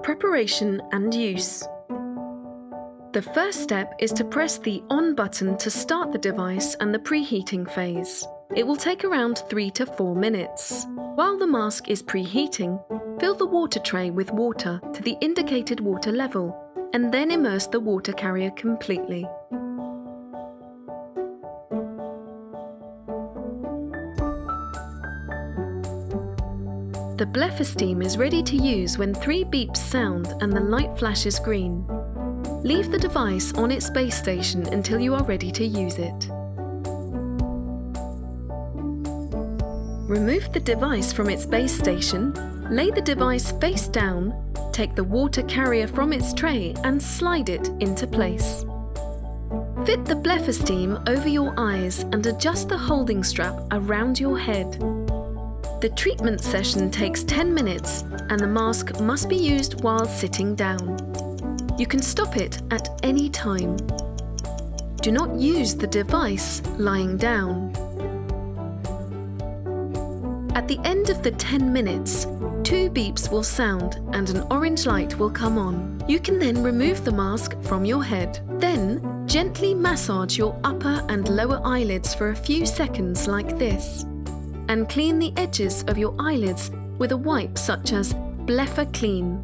Preparation and use. The first step is to press the on button to start the device and the preheating phase. It will take around 3 to 4 minutes. While the mask is preheating, fill the water tray with water to the indicated water level and then immerse the water carrier completely. The Blephasteam is ready to use when 3 beeps sound and the light flashes green. Leave the device on its base station until you are ready to use it. Remove the device from its base station, lay the device face down, take the water carrier from its tray and slide it into place. Fit the Blephasteam over your eyes and adjust the holding strap around your head. The treatment session takes 10 minutes and the mask must be used while sitting down. You can stop it at any time. Do not use the device lying down. At the end of the 10 minutes, 2 beeps will sound and an orange light will come on. You can then remove the mask from your head. Then, gently massage your upper and lower eyelids for a few seconds like this. And clean the edges of your eyelids with a wipe such as Blephasteam.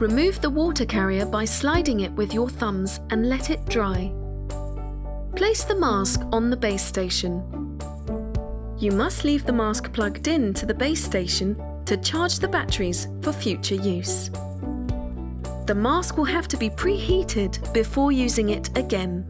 Remove the water carrier by sliding it with your thumbs and let it dry. Place the mask on the base station. You must leave the mask plugged in to the base station to charge the batteries for future use. The mask will have to be preheated before using it again.